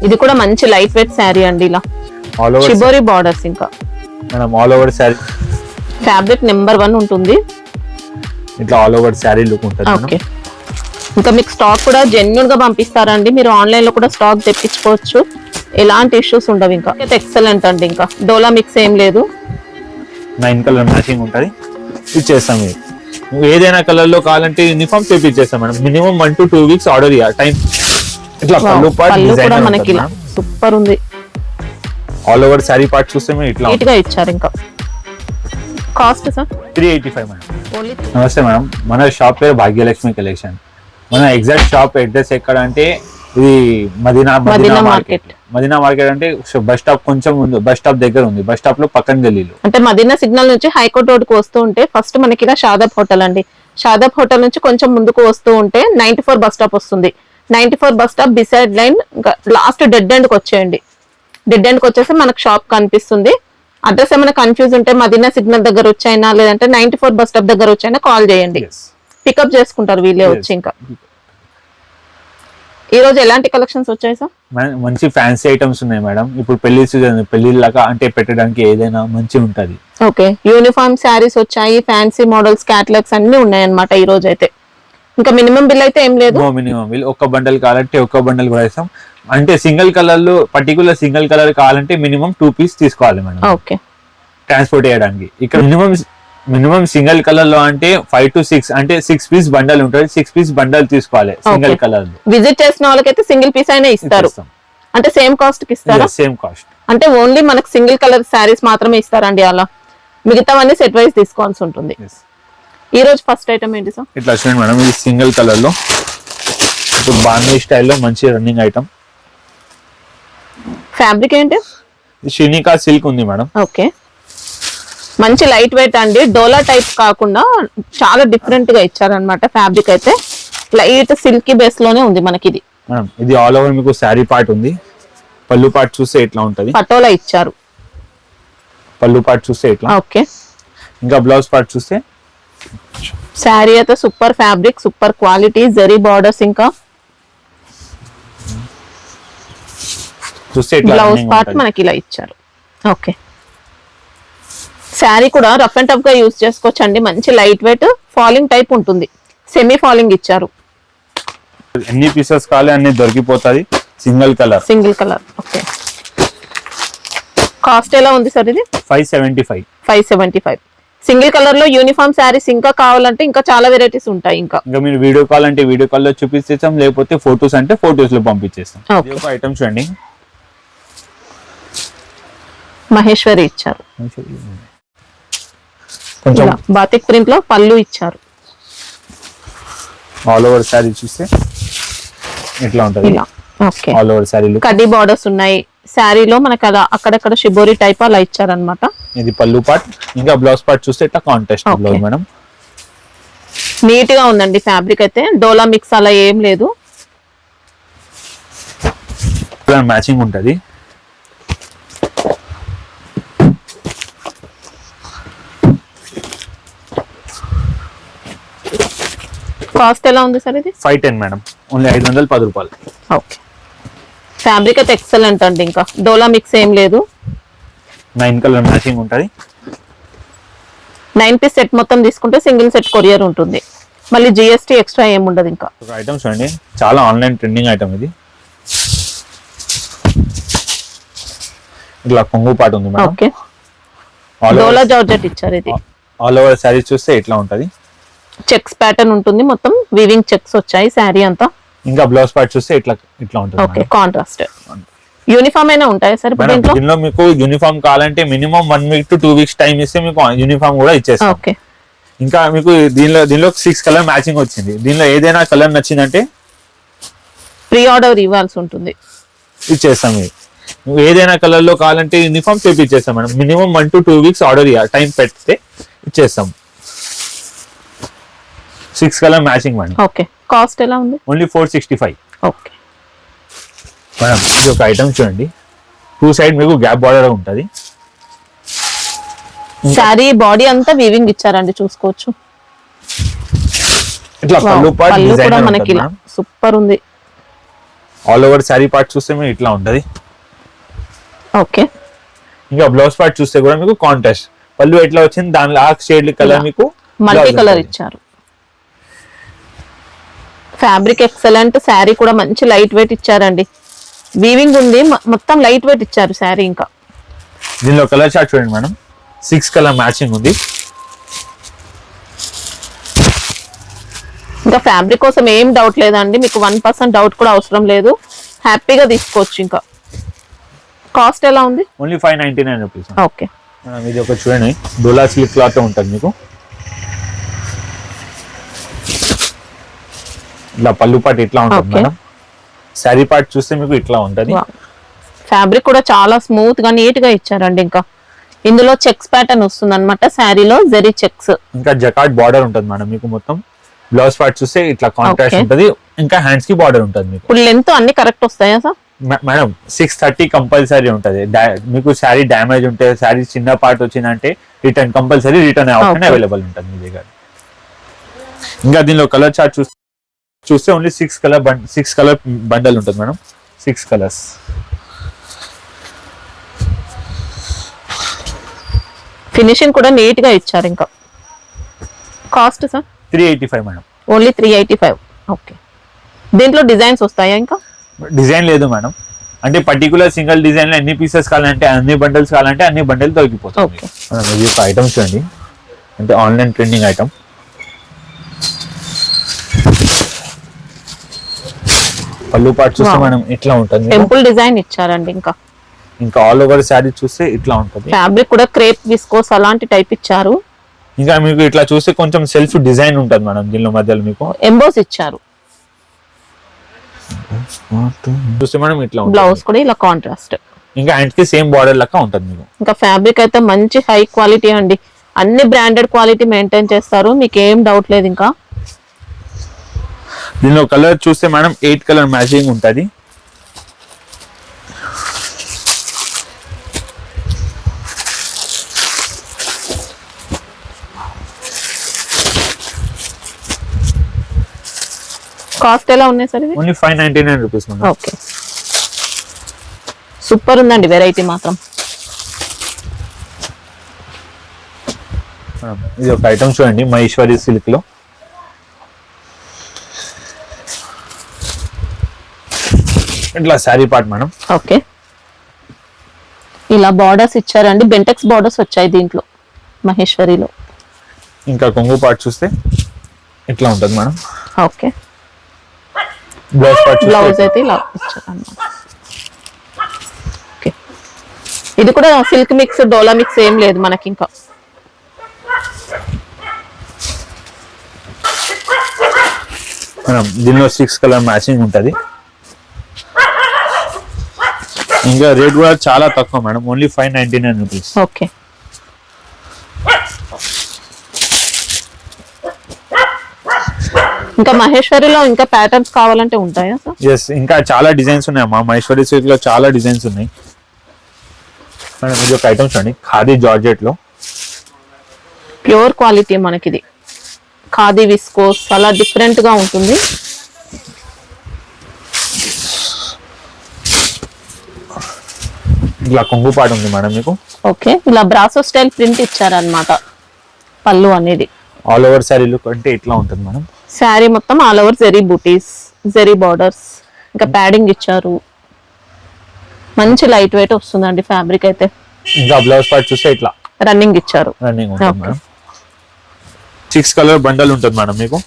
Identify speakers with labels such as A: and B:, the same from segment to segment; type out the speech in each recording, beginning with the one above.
A: ఇది కూడా మంచి లైట్ వెయిట్ శారీ అండి, ఇలా
B: ఆల్ ఓవర్
A: షిబోరి బార్డర్స్. ఇంకా
B: madam all over sari
A: fabric number 1 ఉంటుంది.
B: ఇట్లా ఆల్ ఓవర్ శారీ లుక్ ఉంటుంది.
A: ఓకే, ఇంకా మీకు స్టాక్ కూడా జెన్యూన్ గా పంపిస్తారండి. మీరు ఆన్లైన్ లో కూడా స్టాక్ తెప్పించుకోవచ్చు, ఎలాంటి ఇష్యూస్ ఉండవు. ఇంకా ఎక్సలెంట్ అండి, ఇంకా డోలా మిక్స్ ఏం లేదు.
B: 9 కలర్ మ్యాచింగ్ ఉంటుంది, ఇచ్చేస్తాం. మీరు ఏదైనా కలర్ లో కావాలంటే యూనిఫామ్ తెప్పించేస్తాం madam. Minimum 1 to 2 weeks order ఇవ్వాలి టైం. ఇట్లా పళ్ళు పార్ట్
A: కూడా మనకి ఇలా సూపర్ ఉంది.
B: ఆల్ ఓవర్ శారీ పార్ట్ చూస్తే మీరు ఇట్లా
A: నీట్ గా ఇచ్చారు. ఇంకా కాస్ట్ సార్
B: 385 మేడం. నమస్తే మేడం, మన షాప్ పేరు భాగ్యలక్ష్మి కలెక్షన్. మన ఎగ్జాక్ట్ షాప్ అడ్రస్ ఎక్కడ అంటే ఇది మదీనా మార్కెట్. మదీనా మార్కెట్ అంటే బస్ స్టాప్ కొంచెం ముందు, బస్ స్టాప్ దగ్గర ఉంది. బస్ స్టాప్ లో పక్కన గల్లీలో అంటే
A: మదీనా సిగ్నల్ నుంచి హైకోర్ట్ రోడ్ కు వస్తూ ఉంటే ఫస్ట్ మనకి ఇలా షాదాబ్ హోటల్ అండి. షాదాబ్ హోటల్ నుంచి కొంచెం ముందుకు వస్తూ ఉంటే 94 బస్ స్టాప్ వస్తుంది. 94 bus stop beside line last dead end కి వచ్చేయండి. డెడ్ ఎండ్ కి వచ్చేసి మనకు షాప్ కనిపిస్తుంది. అడ్రస్ ఏమైనా కన్ఫ్యూజ్ ఉంటే మదీనా సిగ్నల్ దగ్గర వచ్చైనా లేదంటే 94 బస్ స్టాప్ దగ్గర వచ్చైనా కాల్ చేయండి, పికప్ చేసుకుంటారు వీళ్ళే వచ్చి. ఇంకా ఈ రోజు ఎలాంటి కలెక్షన్స్ వచ్చాయి సార్?
B: మంచి ఫ్యాన్సీ ఐటమ్స్ ఉన్నాయి మేడం. ఇప్పుడు పెళ్లి సీజన్, పెళ్లిలాగా అంటే పెట్టడానికి ఏదైనా మంచి ఉంటది.
A: ఓకే, యూనిఫామ్ శారీస్ వచ్చాయి, ఫ్యాన్సీ మోడల్స్, క్యాటలాగ్స్ అన్ని ఉన్నాయి అన్నమాట ఈ రోజు అయితే. ఇంకా మినిమం బిల్ అయితే ఏం లేదు.
B: మినిమం బిల్ ఒక బండల్ కావాలంటే ఒక బండల్ కూడా ఇస్తాం. అంటే సింగిల్ కలర్ లో పర్టికులర్ సింగిల్ కలర్ కావాలంటే మినిమం 2 పీస్ తీసుకోవాలి మేడం.
A: ఓకే,
B: ట్రాన్స్పోర్ట్ చేయడానికి. ఇక్కడ మినిమం సింగిల్ కలర్ లో అంటే 5 to 6 అంటే 6 పీస్ బండల్ ఉంటుంది. 6 పీస్ బండల్ తీసుకోవాలి సింగిల్ కలర్ లో.
A: విజిట్ చేసిన వాళ్ళకైతే సింగిల్ పీస్ అయినా ఇస్తారు. అంటే సేమ్ కాస్ట్ కి ఇస్తారా?
B: Same cost.
A: అంటే ఓన్లీ మనకు సింగిల్ కలర్ శారీస్ మాత్రమే ఇస్తారండి. అలా మిగతావన్నీ సెట్ వైజ్ తీసుకోవాల్సి ఉంటుంది. ఈ రోజు ఫస్ట్ ఐటమ్ ఏంటి సార్?
B: ఇట్లా చూడండి మేడం, ఇది సింగిల్ కలర్ లో ఇప్పుడు బాంధీ స్టైల్లో మంచి రన్నింగ్ ఐటమ్.
A: ఫ్యాబ్రిక్ ఏంటి?
B: షినికా సిల్క్ ఉంది మేడం.
A: ఓకే, మంచి లైట్ వెయిట్ అండి. డోలా టైప్ కాకుండా చాలా డిఫరెంట్ గా ఇచ్చారనమాట. ఫ్యాబ్రిక్ అయితే లైట్ సిల్కీ బేస్ లోనే ఉంది మనకి. ఇది
B: మేడం ఇది ఆల్ ఓవర్ మీకు శారీ పార్ట్ ఉంది. పళ్ళు పార్ట్ చూస్తే ఇట్లా ఉంటది.
A: పటోలా ఇచ్చారు.
B: పళ్ళు పార్ట్ చూస్తే ఇట్లా.
A: ఓకే,
B: ఇంకా బ్లౌజ్ పార్ట్ చూస్తే
A: శారీ అయితే super fabric, super quality, zari borders. ఇంకా
B: చూస్తే
A: బ్లౌజ్ పార్ట్ మనకి ఇలా ఇచ్చారు. ఓకే, శారీ కూడా రఫ్ అండ్ టఫ్ గా యూజ్ చేసుకోవచ్చు అండి. మంచి లైట్ వెయిట్, ఫాలింగ్ టైప్ ఉంటుంది. సెమీ ఫాలింగ్ ఇచ్చారు.
B: ఎన్ని పీసెస్ కావాలి అన్ని దొరికిపోతుంది. Single colour.
A: ఓకే, కాస్ట్ ఎలా ఉంది సార్? ఇది
B: 575.
A: సింగిల్ కలర్ లో యూనిఫామ్ శారీస్ ఇంకా కావాలంటే ఇంకా చాలా వెరైటీస్ ఉంటాయి. ఇంకా
B: మీరు వీడియో కాల్ అంటే వీడియో కాల్ లో చూపించేస్తాం, లేకపోతే ఫోటోస్ అంటే ఫోటోస్ లో పంపించేస్తాం. ఒక ఐటమ్ చూడండి,
A: మహేశ్వరి ఇచ్చారు.
B: కొంచెం
A: బాతిక్ ప్రింట్ లో పళ్ళు ఇచ్చారు.
B: ఆల్ ఓవర్ శారీ చూస్తే ఇట్లా ఉంటది.
A: ఓకే,
B: ఆల్ ఓవర్ శారీ
A: కడ్డీ బార్డర్స్ ఉన్నాయి. శారీలో మనకు అలా అక్కడక్కడ షిబోరి టైప్ అలా ఇచ్చారనమాట.
B: ఇది పళ్ళు పార్ట్. ఇంకా బ్లౌజ్ పార్ట్ చూస్తే ఇట్లా కాంట్రాస్ట్ బ్లౌజ్ మేడం.
A: నీట్ గా ఉందండి ఫ్యాబ్రిక్ అయితే. డోలా మిక్స్ అలా ఏం లేదు,
B: మ్యాచింగ్ ఉంటది.
A: కాస్ట్ ఎలా ఉంది సార్? ఇది
B: 510 మేడం, ఓన్లీ 510 రూపాయలు.
A: ఓకే, ఫ్యాబ్రిక్ అయితే ఎక్సలెంట్ అండి. ఇంకా డోలా మిక్స్ ఏం లేదు.
B: 9 కలర్ మ్యాచింగ్ ఉంటది.
A: 9 పీస్ సెట్ మొత్తం తీసుకుంటే సింగిల్ సెట్ కొరియర్ ఉంటుంది. మళ్ళీ జిఎస్టీ ఎక్స్ట్రా ఏం ఉండదు. ఇంకా
B: ఐటమ్స్ అండి, చాలా ఆన్లైన్ ట్రెండింగ్ ఐటమ్ ఇది. ఇట్లా కొంగు పాటు ఉంది మేడం.
A: ఓకే, డోలా జార్జెట్ ఇచ్చారు. ఇది
B: ఆల్ ఓవర్ శారీ చూస్తే ఇట్లా ఉంటది.
A: చెక్స్ ప్యాటర్న్ ఉంటుంది, మొత్తం వీవింగ్ చెక్స్ వచ్చాయి శారీ అంతా.
B: ఇంకా బ్లౌజ్ పార్ట్ చూస్తే ఇట్లా ఉంటుంది.
A: Okay, contrast. యూనిఫామ్ అయినా ఉంటాయి సార్
B: దీనిలో? మీకు యూనిఫామ్ కావాలంటే minimum 1 week to 2 weeks time ఇస్తే మీకు యూనిఫామ్ కూడా ఇచ్చేస్తాం.
A: ఓకే,
B: ఇంకా మీకు దీనిలో 6 కలర్ మ్యాచింగ్ వచ్చింది. దీనిలో ఏదైనా కలర్ నచ్చిందంటే
A: ప్రీ ఆర్డర్ ఇవ్వాల్సి ఉంటుంది,
B: ఇచ్చేస్తాం. మీకు ఏదైనా కలర్ లో కావాలంటే యూనిఫామ్ తెప్పించేస్తాం madam. Minimum 1 to 2 weeks order ఇవ్వాలి, టైం పెడితే ఇచ్చేస్తాం. 6 colour matching madam.
A: Okay, cost ఎలా ఉంది?
B: ఓన్లీ 465.
A: ఓకే
B: మేడం, ఇది ఒక ఐటమ్ చూడండి. 2 సైడ్ మీకు గ్యాప్ బార్డర్ ఉంటది.
A: సారీ బాడీ అంతా వీవింగ్ ఇచ్చారండి, చూసుకోవచ్చు.
B: ఇట్లా పళ్ళు పార్ట్ డిజైన్
A: మనకి సూపర్ ఉంది.
B: ఆల్ ఓవర్ శారీ పార్ట్ చూస్తే మీకు ఇట్లా ఉంటది.
A: ఓకే,
B: ఇంకా బ్లౌజ్ పార్ట్ చూస్తే కూడా మీకు కాంట్రాస్ట్ పళ్ళు ఎట్లా వచ్చింది దానిలో ఆ షేడ్ కలర్ మీకు
A: మల్టీ
B: blouse
A: కలర్
B: ఉంటది.
A: ఇచ్చారు. ఫ్యాబ్రిక్ ఎక్సలెంట్, శారీ కూడా మంచి లైట్ వెయిట్ ఇచ్చారండి. వీవింగ్ ఉంది, మొత్తం లైట్ వెయిట్ ఇచ్చారు శారీ. ఇంకా
B: దీనిలో కలర్ చార్ట్ చూడండి మేడం, 6 కలర్ మ్యాచింగ్ ఉంది.
A: ఇంకా ఫ్యాబ్రిక్ కోసం ఏం డౌట్ లేదండి, మీకు 1% డౌట్ కూడా అవసరం లేదు, హ్యాపీగా తీసుకోవచ్చు. ఇంకా కాస్ట్ ఎలా ఉంది?
B: Only 599 rupees.
A: ఓకే,
B: ఇది ఒక చూడండి డోలా సిల్క్ క్లాత్ ఉంటుంది మీకు. ఇట్లా పళ్ళు పాటు ఇట్లా ఉంటుంది
A: Okay.
B: మేడం. శారీ పార్ట్ చూస్తే మీకు ఇట్లా ఉంటది.
A: ఫ్యాబ్రిక్ కూడా చాలా స్మూత్ గా నీట్ గా ఇచ్చారండి. ఇంకా ఇందులో చెక్స్ ప్యాటర్న్ వస్తుంది అనమాట, శారీలో జెరీ చెక్స్.
B: ఇంకా జకాట్ బార్డర్ ఉంటుంది మేడం మీకు. మొత్తం బ్లౌజ్ పార్ట్ చూస్తే ఇట్లా కాంట్రాస్ట్
A: Okay.
B: ఉంటది. ఇంకా హ్యాండ్స్ కి బార్డర్ ఉంటుంది మీకు.
A: ఇప్పుడు లెంత్ అన్ని కరెక్ట్ వస్తాయా సార్?
B: మేడం 630 కంపల్సరీ ఉంటది. మీకు శారీ డ్యామేజ్ ఉంటే, శారీ చిన్న పార్ట్ వచ్చిందంటే return compulsory, return option
A: Okay.
B: Available ఉంటుంది మీ దగ్గర. ఇంకా దీనిలో కలర్ చార్ట్ చూస్తే ఓన్లీ 6 కలర్ బండల్ ఉంటుంది మేడం. 6 కలర్స్.
A: ఫినిషింగ్ కూడా నీట్ గా ఇచ్చారు. ఇంకా cost sir?
B: 385 madam.
A: Only 385. Okay, దీంట్లో డిజైన్స్ వస్తాయా? ఇంకా
B: డిజైన్ లేదు మేడం, అంటే పర్టికులర్ సింగిల్ డిజైన్ లో ఎన్ని పీసెస్ కావాలంటే అన్ని బండల్స్ కావాలంటే అన్ని బండల్ దొరికిపోతుంది.
A: Okay.
B: ఇది ఒక ఐటమ్ చూడండి, అంటే ఆన్లైన్ ట్రెండింగ్ ఐటమ్. పళ్ళు పార్ట్ చూస్తే
A: Wow.
B: మనం ఇట్లా ఉంటుంది.
A: టెంపుల్ డిజైన్ ఇచ్చారండి.
B: ఇంకా ఆల్ ఓవర్ శారీ చూస్తే ఇట్లా ఉంటుంది.
A: ఫ్యాబ్రిక్ కూడా క్రేప్ విస్కోస్ అలాంటి టైప్ ఇచ్చారు.
B: ఇంకా మీకు ఇట్లా చూస్తే కొంచెం సెల్ఫ్ డిజైన్ ఉంటుంది మేడం దీనిలో మధ్యలో మీకు
A: ఎంబోస్ ఇచ్చారు.
B: చూస్తే మనం ఇట్లా ఉంటుంది.
A: బ్లౌజ్ కూడా ఇలా కాంట్రాస్ట్.
B: ఇంకా హ్యాండ్ కి సేమ్ బార్డర్ లెక్క ఉంటుంది మీకు.
A: ఇంకా ఫ్యాబ్రిక్ అయితే మంచి హై క్వాలిటీ అండి, అన్ని బ్రాండెడ్ క్వాలిటీ మెయింటైన్ చేస్తారు, మీకు ఏం డౌట్ లేదు. ఇంకా
B: దీనిలో కలర్ చూస్తే మేడం 8 కలర్ మ్యాచింగ్ ఉంటుంది.
A: కాస్ట్ ఎలా ఉన్నాయి సార్ ఇది?
B: Only 599 rupees madam.
A: Okay, super ఉందండి వెరైటీ మాత్రం.
B: ఇది ఒక ఐటమ్ చూడండి మహేశ్వరి సిల్క్ లో. ఇట్లా శారీ పార్ట్ మేడం.
A: ఓకే, ఇలా బార్డర్స్ ఇచ్చారండి, బెంటెక్స్ బార్డర్స్ వచ్చాయి దీంట్లో మహేశ్వరిలో.
B: ఇంకా కొంగు పార్ట్ చూస్తే ఇట్లా ఉంటుంది madam.
A: Okay,
B: blouse part
A: blouse అయితే ఇలా ఇచ్చారు అన్నమాట. ఓకే, ఇది కూడా సిల్క్ మిక్స్ డోలా మిక్స్ ఏం లేదు మనకి. ఇంకా
B: మేడం దీనిలో 6 కలర్ మ్యాచింగ్ ఉంటుంది. ఇంకా రేట్ కూడా చాలా తక్కువ మేడం, ఓన్లీ 599 రూపీస్.
A: ఓకే, ఇంకా మహేశ్వరిలో ఇంకా ప్యాటర్న్స్ కావాలంటే ఉంటాయా సార్?
B: ఎస్, ఇంకా చాలా డిజైన్స్ ఉన్నాయి అమ్మా మహేశ్వరి సిల్క్ లో, చాలా డిజైన్స్ ఉన్నాయి మేడం. ఇది ఒక ఐటమ్ చూడండి ఖాదీ జార్జెట్ లో.
A: ప్యూర్ క్వాలిటీ మనకి ఇది, ఖాదీ విస్కోస్ అలా డిఫరెంట్ గా ఉంటుంది.
B: ఇలా కొంగు పాటు ఉంది మేడం మీకు.
A: ఓకే, ఇలా బ్రాసో స్టైల్ ప్రింట్ ఇచ్చారనమాట పళ్ళు అనేది.
B: ఆల్ ఓవర్ శారీ లుక్ అంటే ఇట్లా ఉంటుంది మేడం.
A: శారీ మొత్తం ఆల్ ఓవర్ జెరీ బూటీస్, జెరీ బార్డర్స్, ఇంకా ప్యాడింగ్ ఇచ్చారు. మంచి లైట్ వెయిట్ వస్తుందండి ఫ్యాబ్రిక్ అయితే.
B: ఇంకా బ్లౌజ్ పార్ట్ చూస్తే ఇట్లా
A: రన్నింగ్ ఇచ్చారు.
B: రన్నింగ్ ఉంటుంది
A: Okay.
B: మేడం. 6 కలర్ బండల్ ఉంటుంది మేడం మీకు.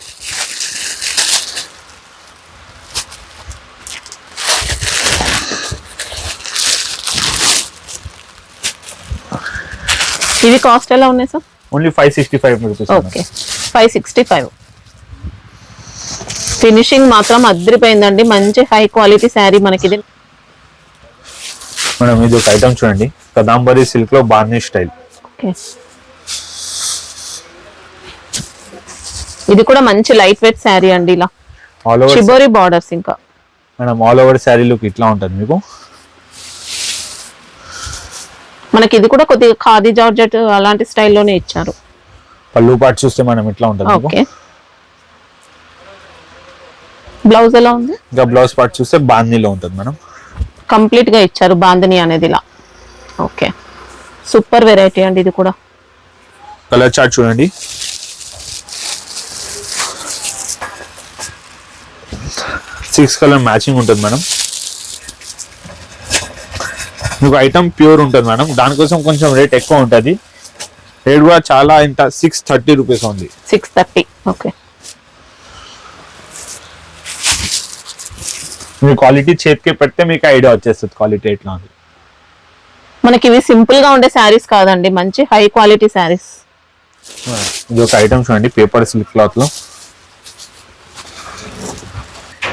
A: ఇవి కాస్ట్ ఎలా ఉన్నాయి sir?
B: Only 565 rupees.
A: Okay, 565. Finishing మాత్రం అదిరిపోయిందండి, మంచి హై క్వాలిటీ శారీ మనకి ఇది.
B: మేడం ఇది ఒక ఐటమ్ చూడండి కదాంబరి సిల్క్ లో బార్నిష్ స్టైల్.
A: ఓకే, ఇది కూడా మంచి లైట్ వెయిట్ శారీ అండి, ఇలా
B: ఆల్ ఓవర్
A: షిబోరి బార్డర్స్. ఇంకా
B: madam all over sari look ఇట్లా ఉంటుంది మీకు.
A: మనకి ఇది కూడా కొద్దిగా ఖాదీ జార్జెట్ అలాంటి స్టైల్లోనే ఇచ్చారు.
B: పళ్ళు పార్ట్ చూస్తే మనం ఇట్లా ఉంటుంది మీకు.
A: ఓకే, బ్లౌజ్ ఎలా ఉంది?
B: ఇంకా బ్లౌజ్ పార్ట్ చూస్తే బాందీలో ఉంటుంది మేడం.
A: కంప్లీట్ గా ఇచ్చారు బాందిని అనేది ఇలా. ఓకే, సూపర్ వెరైటీ అండి ఇది కూడా.
B: కలర్ చార్ట్ చూడండి. సిక్స్ కలర్ మ్యాచింగ్ ఉంటుంది మేడం. మీకు ఐటమ్ ప్యూర్ ఉంటుంది మేడం, దానికోసం కొంచెం రేట్ ఎక్కువ ఉంటుంది. రేట్ కూడా చాలా ఇంత 630 రూపీస్ ఉంది.
A: 630. ఓకే,
B: మీ క్వాలిటీ చేతికి పెడితే మీకు ఐడియా వచ్చేస్తుంది క్వాలిటీ ఎట్లా ఉంది.
A: మనకి ఇవి సింపుల్ గా ఉండే శారీస్ కాదండి, మంచి హై క్వాలిటీ శారీస్.
B: ఇది ఒక ఐటమ్ చూడండి, పేపర్ సిల్క్ క్లాత్ లో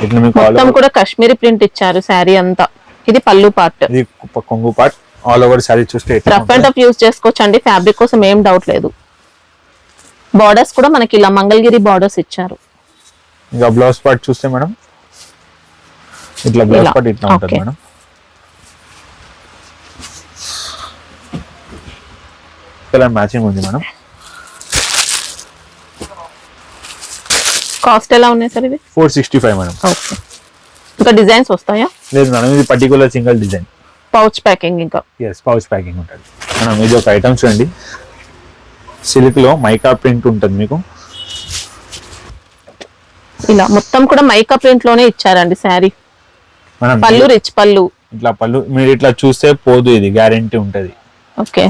B: ఇట్లా మీకు
A: మొత్తం కూడా కాశ్మీరీ ప్రింట్ ఇచ్చారు శారీ అంతా. ఇది పల్లు పార్ట్,
B: ఇది కొంగు పార్ట్. ఆల్ ఓవర్ శారీ చూస్తే
A: రఫ్ అండ్ టఫ్ యూజ్ చేసుకోవచ్చు అండి, ఫ్యాబ్రిక్ కోసం ఏం డౌట్ లేదు. బార్డర్స్ కూడా మనకి ఇలా మంగళగిరి బార్డర్స్ ఇచ్చారు.
B: ఇంకా బ్లౌజ్ పార్ట్ చూస్తే మేడం ఇట్లా బ్లౌజ్ పార్ట్ ఇట్లా ఉంటుంది మేడం. కలర్ మ్యాచింగ్ ఉంది మేడం.
A: కాస్ట్ ఎలా ఉన్నాయి సార్ ఇవి?
B: 465 మేడం.
A: ఓకే, ఇంకా డిజైన్స్ వస్తాయా?
B: లేదు మేడం, ఇది particular single design.
A: Pouch packing ఇంకా.
B: ఎస్, పౌచ్ ప్యాకింగ్ ఉంటుంది మేడం. ఇది ఒక ఐటమ్ చూడండి, సిల్క్ లో మైకా ప్రింట్ ఉంటుంది మీకు.
A: ఇలా మొత్తం కూడా మైకా ప్రింట్ లోనే ఇచ్చారండి శారీ. పళ్ళు రిచ్ పళ్ళు.
B: ఇట్లా పళ్ళు మీరు ఇట్లా చూస్తే పోదు, ఇది గ్యారెంటీ ఉంటది.
A: ఓకే,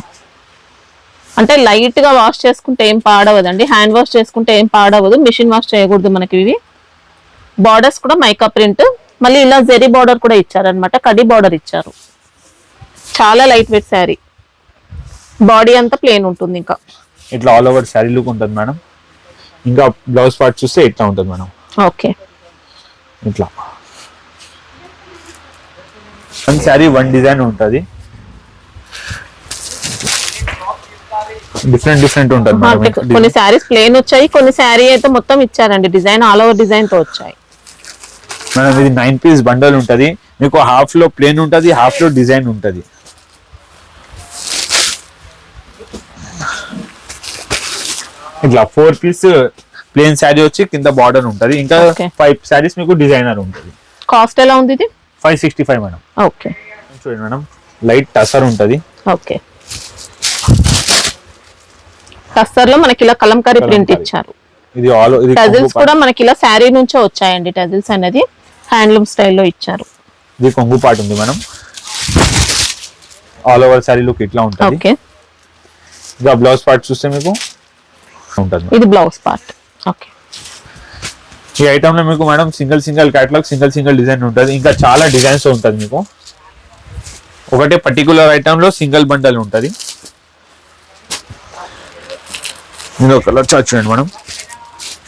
A: అంటే లైట్ గా వాష్ చేసుకుంటే ఏం పాడవదండి, హ్యాండ్ వాష్ చేసుకుంటే ఏం పాడవదు, మిషన్ వాష్ చేయకూడదు మనకి ఇవి. బార్డర్స్ కూడా మైకా ప్రింట్, మళ్ళీ ఇలా జెరీ బార్డర్ కూడా ఇచ్చారనమాట, కడి బార్డర్ ఇచ్చారు. చాలా లైట్ వెయిట్ శారీ, బాడీ అంతా ప్లేన్ ఉంటుంది. ఇంకా
B: ఇట్లా ఆల్ ఓవర్ శారీ లుక్ ఉంటుంది మేడం. ఇంకా బ్లౌజ్ పార్ట్ చూస్తే ఇట్లా ఉంటుంది మేడం.
A: ఓకే,
B: ఇట్లా వన్ శారీ వన్ డిజైన్ ఉంటుంది, డిఫరెంట్ ఉంటుంది మేడం.
A: కొన్ని శారీస్ ప్లేన్ వచ్చాయి, కొన్ని శారీ అయితే మొత్తం ఇచ్చారండి డిజైన్, ఆల్ ఓవర్ డిజైన్ తో వచ్చాయి
B: మేడం. ఇది 9 పీస్ బండల్ ఉంటుంది మీకు. హాఫ్ లో ప్లేన్ ఉంటుంది, హాఫ్ లో డిజైన్ ఉంటుంది. ఇట్లా 4 పీస్ ప్లేన్ శారీ వచ్చి కింద బార్డర్ ఉంటుంది. ఇంకా 5 శారీస్ మీకు డిజైనర్ ఉంటుంది.
A: కాస్ట్ ఎలా ఉంది ఇది?
B: 565 మేడం.
A: ఓకే,
B: చూడండి మేడం, లైట్ టసర్ ఉంటుంది.
A: ఓకే, టస్సర్ లో మనకి ఇలా కలంకారీ ప్రింట్ ఇచ్చారు.
B: ఇది ఆల్ ఇది
A: టజిల్స్ కూడా మనకి ఇలా శారీ నుంచే వచ్చాయండి. టజిల్స్ అనేది హ్యాండ్లూమ్ స్టైల్లో ఇచ్చారు.
B: ఇది కొంగు పార్ట్ ఉంది madam. All over sari look ఇట్లా ఉంటుంది.
A: ఓకే,
B: ఇక బ్లౌజ్ పార్ట్ చూస్తే మీకు ఉంటుంది.
A: ఇది బ్లౌజ్ పార్ట్. ఓకే,
B: ఈ ఐటమ్ లో మీకు madam single catalogue, single design ఉంటుంది. ఇంకా చాలా డిజైన్స్ ఉంటుంది మీకు. ఒకటే పర్టికులర్ ఐటమ్ లో సింగిల్ బండల్ ఉంటుంది. దీనిలో కలర్ చార్ట్ చూడండి మేడం.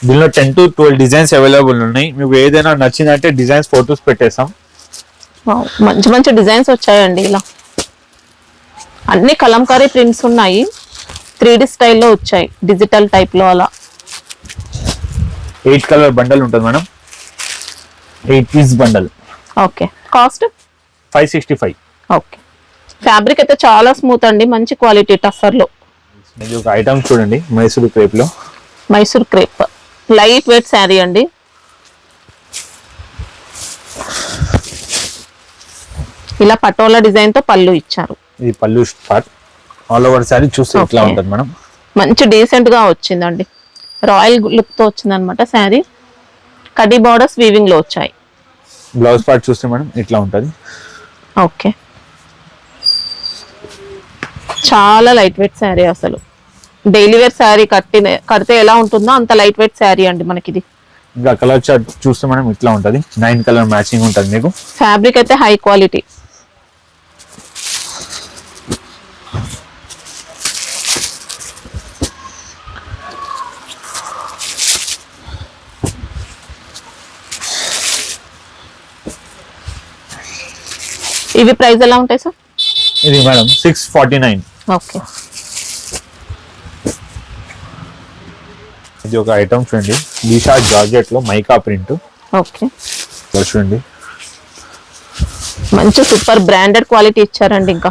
B: దీనిలో 10 to 12 డిజైన్స్ అవైలబుల్ ఉన్నాయి. మీకు ఏదైనా నచ్చిందంటే డిజైన్స్ ఫోటోస్ పెట్టేస్తాం.
A: మంచి మంచి డిజైన్స్ వచ్చాయండి. ఇలా అన్ని కలంకారీ ప్రింట్స్ ఉన్నాయి, 3D స్టైల్లో వచ్చాయి, డిజిటల్ టైప్ లో అలా.
B: 8 కలర్ బండల్ ఉంటుంది madam, 8 piece bundle.
A: Okay, cost
B: 565.
A: Okay, fabric అయితే చాలా స్మూత్ అండి, మంచి క్వాలిటీ టఫర్ లో.
B: ఇది ఒక ఐటమ్ చూడండి, మైసూర్ క్రేప్ లో.
A: Mysore crepe light weight sari అండి. ఇలా పటోలా డిజైన్ తో పళ్ళు ఇచ్చారు.
B: ఇది పళ్ళు పార్ట్. ఆల్ ఓవర్ శారీ చూస్తే ఇట్లా ఉంటుంది మేడం.
A: మంచి డీసెంట్ గా వచ్చిందండి, రాయల్ లుక్ తో వచ్చింది అనమాట శారీ. కడి బార్డర్స్ వీవింగ్ లో వచ్చాయి.
B: బ్లౌజ్ పార్ట్ చూస్తే మేడం ఇట్లా ఉంటుంది.
A: ఓకే, చాలా లైట్ వెయిట్ శారీ, అసలు డైలీ వేర్ శారీ కడితే ఎలా ఉంటుందో అంత లైట్ వెయిట్ శారీ అండి మనకి ఇది.
B: ఇంకా కలర్ చార్ట్ చూస్తే మేడం ఇట్లా ఉంటుంది. 9 కలర్ మ్యాచింగ్ ఉంటుంది మీకు.
A: ఫ్యాబ్రిక్ అయితే హై క్వాలిటీ. ఇవి ప్రైస్ ఎలా ఉంటాయి సార్?
B: ఇది మేడం 649.
A: ఓకే,
B: ఇది ఒక ఐటమ్ చూడండి, లీషా జార్జెట్ లో మైకా ప్రింట్.
A: ఓకే,
B: చూడండి
A: మంచి సూపర్ బ్రాండెడ్ క్వాలిటీ ఇచ్చారండి. ఇంకా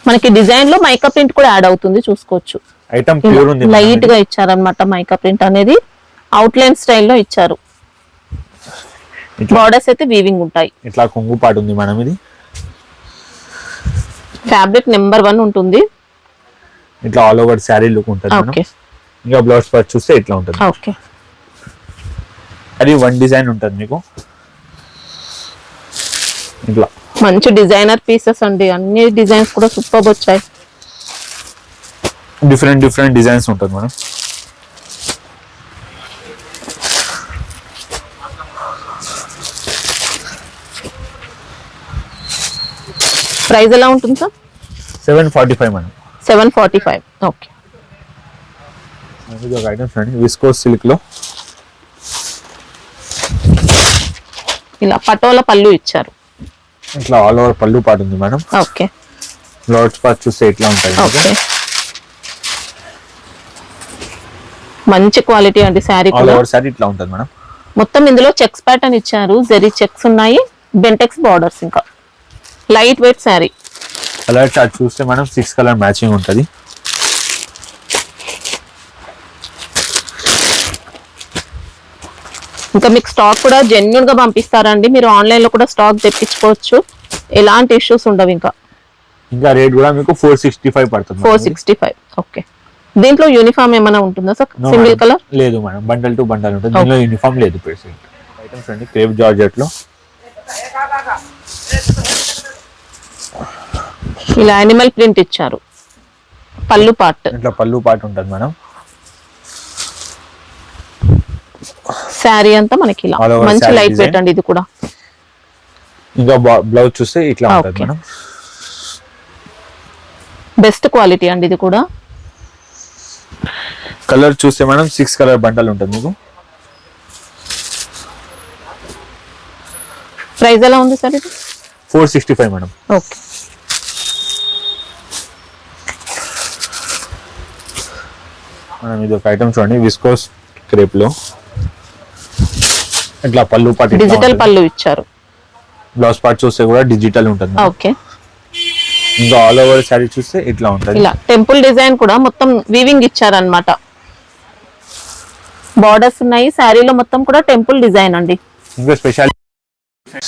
A: మనకి డిజైన్ లో మైకా ప్రింట్ కూడా యాడ్ అవుతుంది, చూసుకోవచ్చు.
B: ఐటమ్ ప్యూర్ ఉంది,
A: లైట్ గా ఇచ్చారనమాట మైకా ప్రింట్ అనేది, అవుట్లైన్ స్టైల్లో ఇచ్చారు. బార్డర్స్ అయితే వీవింగ్ ఉంటాయి.
B: ఇట్లా కొంగు పాటు ఉంది మేడం. ఇది
A: ఫ్యాబ్రిక్ నెంబర్ 1 ఉంటుంది.
B: ఇట్లా ఆల్ ఓవర్ శారీ లుక్ ఉంటుంది మేడం.
A: ఓకే
B: ఇంకా బ్లౌజ్ పార్ట్ చూస్తే ఇట్లా ఉంటుంది.
A: ఓకే
B: అది 1 డిజైన్ ఉంటుంది మీకు. ఇట్లా
A: మంచి డిజైనర్ పీసెస్ అండి. అన్ని డిజైన్స్ కూడా సూపర్ వచ్చాయి.
B: డిఫరెంట్ డిజైన్స్ ఉంటుంది మేడం.
A: ప్రైస్ ఎలా ఉంటుంది సార్?
B: 745 మేడం.
A: 745. ఓకే
B: ఇది ఒక ఐటమ్స్ అండి విస్కోస్ సిల్క్ లో.
A: ఇలా పటోలా పళ్ళు ఇచ్చారు.
B: ఇట్లా ఆల్ ఓవర్ పళ్ళు పాటు ఉంది మేడం.
A: ఓకే
B: బ్లౌజ్ పార్ట్ చూస్తే ఇట్లా ఉంటుంది.
A: ఓకే మంచి క్వాలిటీ అండి శారీ
B: ఆల్
A: కూడా.
B: ఓవర్ శారీ ఇట్లా ఉంటుంది మేడం.
A: మొత్తం ఇందులో చెక్స్ ప్యాటర్న్ ఇచ్చారు. జెరీ చెక్స్ ఉన్నాయి, బెంటెక్స్ బార్డర్స్. ఇంకా light weight sari.
B: Colour chart చూస్తే మనం 6 కలర్ మ్యాచింగ్ ఉంటుంది.
A: ఇంకా మీకు స్టాక్ కూడా జెన్యున్ గా పంపిస్తారండి. మీరు ఆన్లైన్ లో కూడా స్టాక్ తెప్పించుకోవచ్చు. ఎలాంటి ఇష్యూస్ ఉండవు.
B: ఇంకా రేట్ కూడా మీకు 465 పడుతుంది.
A: 465. ఓకే దీంట్లో యూనిఫామ్ ఏమైనా ఉంటుందా సార్? సింగిల్ కలర్
B: లేదు మేడం, బండల్ టు బండల్ ఉంటుంది. దీనిలో యూనిఫామ్ లేదు. ఐటమ్స్ అండి క్రేప్ జార్జెట్ లో.
A: ఇలా యానిమల్ ప్రింట్ ఇచ్చారు. పళ్ళు పార్ట్
B: ఇట్లా పళ్ళు పార్ట్ ఉంటుంది మేడం.
A: శారీ అంతా మనకి ఇలా
B: All over
A: మంచి
B: saree
A: లైట్
B: design.
A: వెయిట్ అండి ఇది కూడా.
B: ఇంకా బ్లౌజ్ చూస్తే ఇట్లా ఉంటుంది
A: Okay.
B: మేడం.
A: బెస్ట్ క్వాలిటీ అండి ఇది కూడా.
B: కలర్ చూస్తే మేడం 6 కలర్ బండల్ ఉంటుంది మీకు.
A: ప్రైస్ ఎలా ఉంది సార్ ఇది?
B: 465 మేడం.
A: ఓకే
B: మనం ఇది ఒక ఐటమ్ చూడండి విస్కోస్ క్రేప్ లో. ఇట్లా పళ్ళు పార్ట్
A: డిజిటల్ పళ్ళు ఇచ్చారు.
B: బ్లౌజ్ పార్ట్ చూస్తే కూడా డిజిటల్ ఉంటుంది.
A: ఓకే
B: ఇంకా ఆల్ ఓవర్ శారీ చూస్తే ఇట్లా ఉంటుంది.
A: ఇలా టెంపుల్ డిజైన్ కూడా మొత్తం వీవింగ్ ఇచ్చారన్నమాట. బార్డర్స్ ఉన్నాయి. శారీలో మొత్తం కూడా టెంపుల్ డిజైన్ అండి.
B: ఇంకా special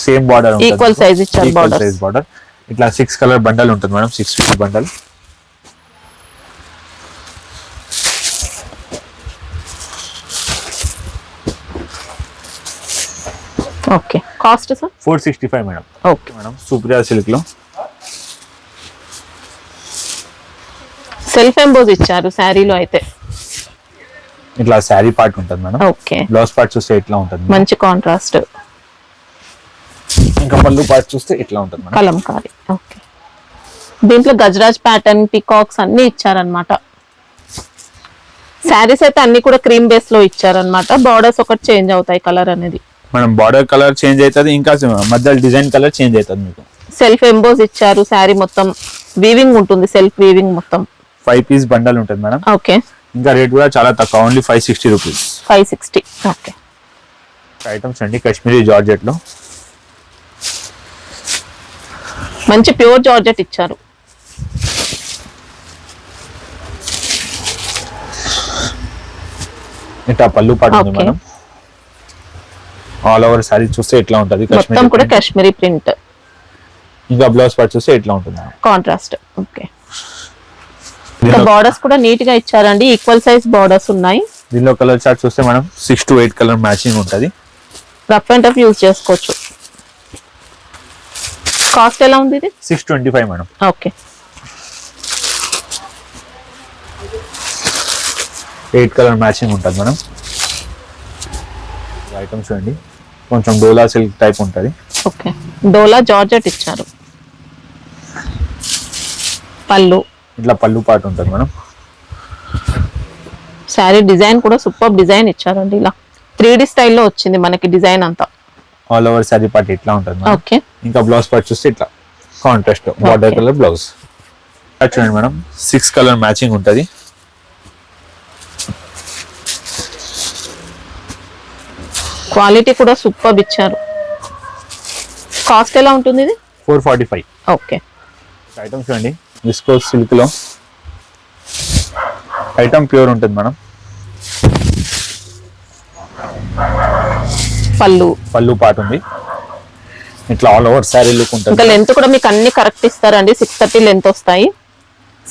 B: same border
A: equal size ఇచ్చారు బార్డర్.
B: Size border. ఇట్లా 6 కలర్ బండల్ ఉంటుంది madam. 650 bundle.
A: Okay cost sir?
B: 465 madam.
A: Okay
B: madam Supriya silk లో.
A: సెల్ఫ్ ఎంబోజ్ ఇచ్చారు శారీలో అయితే.
B: ఇట్లా శారీ పార్ట్ ఉంటుంది మేడం.
A: ఓకే
B: బ్లౌజ్ పార్ట్ చూస్తే ఇట్లా ఉంటుంది.
A: మంచి కాంట్రాస్ట్.
B: ఇంకా పళ్ళు పార్ట్ చూస్తే ఇట్లా ఉంటుంది మేడం.
A: కలంకారీ. ఓకే దీంట్లో గజరాజ్ ప్యాటర్న్, పికాక్స్ అన్ని ఇచ్చారనమాట. శారీస్ అయితే అన్ని కూడా క్రీమ్ బేస్ లో ఇచ్చారనమాట. బార్డర్స్ ఒకటి చేంజ్ అవుతాయి కలర్ అనేది.
B: మనం బార్డర్ కలర్ చేంజ్ అవుతుంది. ఇంకా మధ్యలో డిజైన్ కలర్ చేంజ్ అవుతుంది మీకు.
A: సెల్ఫ్ ఎంబోజ్ ఇచ్చారు. శారీ మొత్తం వీవింగ్ ఉంటుంది. సెల్ఫ్ వీవింగ్ మొత్తం.
B: 5 పీస్ బండల్ ఉంటుంది మేడం.
A: ఓకే
B: ఇంకా రేట్ కూడా చాలా తక్కువ, ఓన్లీ 560 రూపీస్.
A: 560. ఓకే
B: ఐటమ్స్ అండి కాశ్మీరీ జార్జెట్ లో.
A: మంచి ప్యూర్ జార్జెట్ ఇచ్చారు.
B: ఇట్లా పళ్ళు పాటు ఉంది
A: Okay.
B: Madam. All over sorry చూస్తే ఇట్లా ఉంటుంది.
A: మొత్తం కూడా కాశ్మీరీ ప్రింట్.
B: ఇంకా బ్లౌజ్ పార్ట్ చూస్తే ఇట్లా ఉంటుంది.
A: కాంట్రాస్ట్. ఓకే ఇంకా బార్డర్స్ కూడా నీట్ గా ఇచ్చారండి. ఈక్వల్ సైజ్ బార్డర్స్ ఉన్నాయి.
B: దీనిలో కలర్ చార్ట్ చూస్తే మనం 6 to 8 కలర్ మ్యాచింగ్ ఉంటుంది.
A: రఫ్ అండ్ టఫ్ యూజ్ చేసుకోవచ్చు. కాస్ట్ ఎలా ఉంది ఇది?
B: 625 మేడం.
A: ఓకే
B: 8 కలర్ మ్యాచింగ్ ఉంటుంది మేడం. ఐటమ్స్ చూడండి కొంచెం డోలా సిల్క్ టైప్ ఉంటుంది.
A: ఓకే డోలా జార్జెట్ ఇచ్చారు. పళ్ళు
B: ఇట్లా పళ్ళు పాటు ఉంటుంది మేడం.
A: శారీ డిజైన్ కూడా సూపర్ డిజైన్ ఇచ్చారండి. ఇలా 3D స్టైల్లో వచ్చింది మనకి డిజైన్ అంతా.
B: ఆల్ ఓవర్ సారీ పార్ట్ ఇట్లా ఉంటుంది మేడం.
A: ఓకే
B: ఇంకా బ్లౌజ్ పార్ట్ చూస్తే ఇట్లా contrast border
A: Okay.
B: Colour blouse. చూడండి మేడం 6 కలర్ మ్యాచింగ్ ఉంటుంది.
A: క్వాలిటీ కూడా సూపర్ ఇచ్చారు. కాస్ట్ ఎలా ఉంటుంది ఇది?
B: 445.
A: ఓకే
B: ఐటమ్ చూడండి విస్కోస్ సిల్క్ లో. ఐటమ్ ప్యూర్ ఉంటుంది మేడం. పళ్ళు పాటు ఉంది. ఇట్లా ఆల్ ఓవర్ శారీ లుక్ ఉంటుంది.
A: ఇంకా లెంత్ కూడా మీకు అన్ని కరెక్ట్ ఇస్తారండి. 630 లెంత్ వస్తాయి.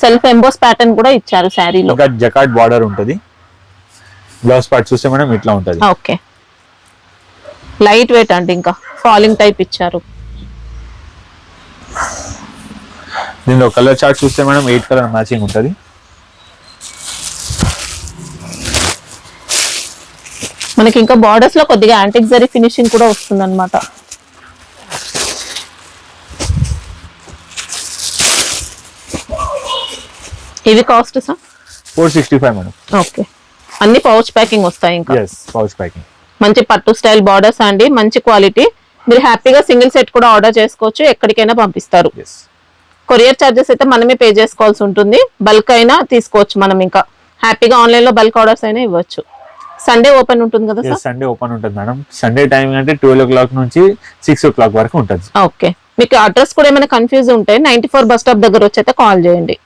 A: సెల్ఫ్ ఎంబోస్ ప్యాటర్న్ కూడా ఇచ్చారు శారీలో.
B: ఇంకా జకాట్ బార్డర్ ఉంటుంది. బ్లౌజ్ పార్ట్ చూస్తే మేడం ఇట్లా ఉంటుంది.
A: ఓకే, లైట్ వెయిట్ అండి. ఇంకా ఫాలింగ్ టైప్ ఇచ్చారు.
B: దీనిలో కలర్ చార్ట్ చూస్తే మేడం 8 కలర్ మ్యాచింగ్ ఉంటుంది.
A: మనకి ఇంకా బార్డర్స్ లో కొద్దిగా యాంటిక్ జరీ ఫినిషింగ్ కూడా వస్తుంది అనమాట. ఇది కాస్ట్ సార్
B: 465 మేడం.
A: ఓకే, అన్ని పౌచ్ ప్యాకింగ్ వస్తాయి. ఇంకా
B: పౌచ్ ప్యాకింగ్,
A: మంచి పట్టు స్టైల్ బార్డర్స్ అండి, మంచి క్వాలిటీ. మీరు హ్యాపీగా సింగిల్ సెట్ కూడా ఆర్డర్ చేసుకోవచ్చు, ఎక్కడికైనా పంపిస్తారు. కొరియర్ చార్జెస్ అయితే మనమే పే చేసుకోవాల్సి ఉంటుంది. బల్క్ అయినా తీసుకోవచ్చు మనం. ఇంకా హ్యాపీగా ఆన్లైన్ లో బల్క్ ఆర్డర్స్ అయినా ఇవ్వచ్చు. సండే ఓపెన్ ఉంటుంది కదా సార్?
B: సండే ఓపెన్ ఉంటుంది మేడం. సండే టైమింగ్ అంటే 12 o'clock నుంచి 6 o'clock వరకు ఉంటుంది.
A: ఓకే, మీకు అడ్రస్ కూడా ఏమైనా కన్ఫ్యూజ్ ఉంటే 94 బస్ స్టాప్ దగ్గర వచ్చి అయితే కాల్ చేయండి.